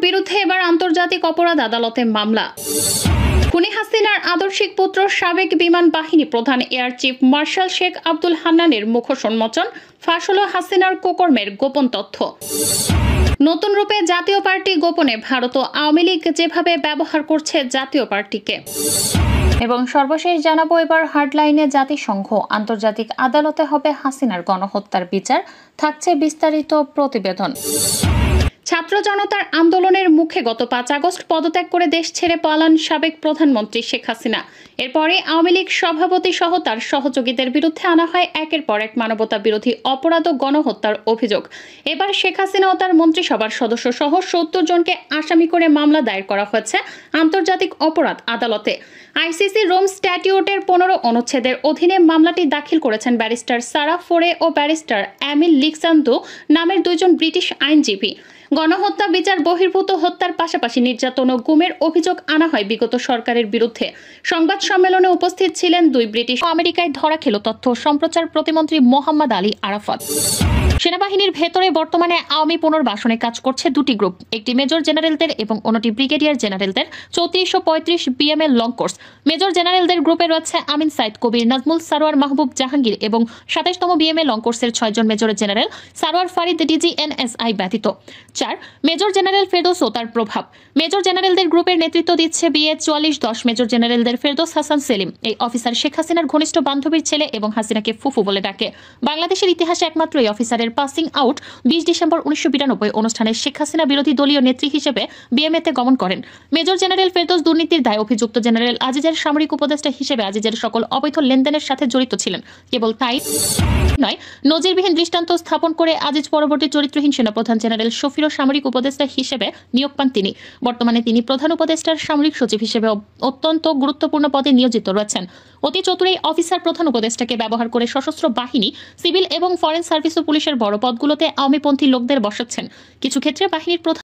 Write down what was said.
বিরুদ্ধে এবার আন্তর্জাতিক অপরাধ আদালতে মামলা। খুনি হাসিনার আদর্শিক পুত্র সাবেক বিমান বাহিনী প্রধান air chief marshal Sheikh Abdul হান্নানের মুখোন্মোচন, ফাঁস হলো হাসিনার কুকর্মের গোপন তথ্য। নতুন রূপে জাতীয় পার্টি গোপনে ভারত ও আওয়ামী লীগ যেভাবে ব্যবহার করছে জাতীয় পার্টিকে। এবং সর্বশেষ জানাবো এবার হার্ডলাইনে জাতিসংঘ, আন্তর্জাতিক আদালতে হবে হাসিনার গণহত্যার বিচার, থাকছে বিস্তারিত প্রতিবেদন। ছাত্র জনতার আন্দোলনের মুখে গত 5 আগস্ট পদত্যাগ করে দেশ ছেড়ে পালান সাবেক প্রধানমন্ত্রী শেখ হাসিনা। এরপরে আওয়ামী লীগ সভাপতি সহ তার সহযোগীদের বিরুদ্ধে আনা হয় একের পর এক মানবতা বিরোধী অপরাধ ও গণহত্যার অভিযোগ। এবার শেখ হাসিনা ও তার মন্ত্রিসভার সদস্য সহ 70 জনকে আসামি করে মামলা দায়ের করা হয়েছে আন্তর্জাতিক অপরাধ আদালতে। আইসিসি রোম স্ট্যাটিউটের 15 অনুচ্ছেদের অধীনে মামলাটি দাখিল করেছেন ব্যারিস্টার সারা ফোরে ও ব্যারিস্টার এমিল লিকসান্দো নামের 2 জন ব্রিটিশ আইনজীবী। গণহত্যা বিচার বহির্ভূত হত্যার পাশাপাশি নির্যাতন ও গুমের অভিযোগ আনা হয় বিগত সরকারের বিরুদ্ধে। সংবাদ সম্মেলনে উপস্থিত ছিলেন 2 ব্রিটিশ আমেরিকায় ধরা খেল তথ্য সম্প্রচার প্রতিমন্ত্রী মোহাম্মদ আলী আরাফাত। সেনাবাহিনীর ভেতরে বর্তমানে আওয়ামী পুনর্বাসনে কাজ করছে 2টি গ্রুপ, একটি মেজর জেনারেলদের এবং অন্যটি ব্রিগেডিয়ার জেনারেলদের 3435 বিএমএল লং কোর্স। মেজর জেনারেলদের গ্রুপে রয়েছে আমিন সাইদ কবির, নাজমুল সারোয়ার মাহবুব জাহাঙ্গীর এবং 27তম বিএমএ লং কোর্সের 6 জন মেজর জেনারেল সারোয়ার ফারিদ ডিজিএনএসআই ব্যতীত 4 মেজর জেনারেল ফেরদৌস ও তার প্রভাব। মেজর জেনারেলদের গ্রুপের নেতৃত্ব দিচ্ছে বিএ 4410 মেজর জেনারেলদের ফেরদৌস হাসান সেলিম। এই অফিসার শেখ হাসিনার ঘনিষ্ঠ বান্ধবীর ছেলে এবং হাসিনাকে ফুফু বলে ডাকে। বাংলাদেশের ইতিহাসে একমাত্র এই অফিসারের পাসিং আউট 20 ডিসেম্বর 1992 অনুষ্ঠানে শেখ হাসিনা বিরোধী দলীয় নেত্রী হিসেবে বিএমএতে গমন করেন। মেজর জেনারেল ফেরদৌস দুর্নীতির দায়ে অভিযুক্ত জেনারেল আজিজের সামরিক উপদেষ্টা হিসেবে আজিজের সকল অবৈধ লেনদেনের সাথে জড়িত ছিলেন। কেবল তাই নয়, নজিরবিহীন দৃষ্টান্ত স্থাপন করে আজিজ পরবর্তী চরিত্রহীন সেনাপ্রধান জেনারেল শফিরও সামরিক উপদেষ্টা হিসেবে নিয়োগ পান তিনি। বর্তমানে তিনি প্রধান উপদেষ্টার সামরিক সচিব হিসেবে অত্যন্ত গুরুত্বপূর্ণ পদে নিয়োজিত রয়েছেন। অতি চতুর এই অফিসার প্রধান উপদেষ্টাকে ব্যবহার করে সশস্ত্র বাহিনী, সিভিল এবং ফরেন সার্ভিস ও পুলিশের বড় পদগুলোতে আওয়ামীপন্থী লোকদের বসাচ্ছেন। কিছু ক্ষেত্রে বাহিনীর প্রধান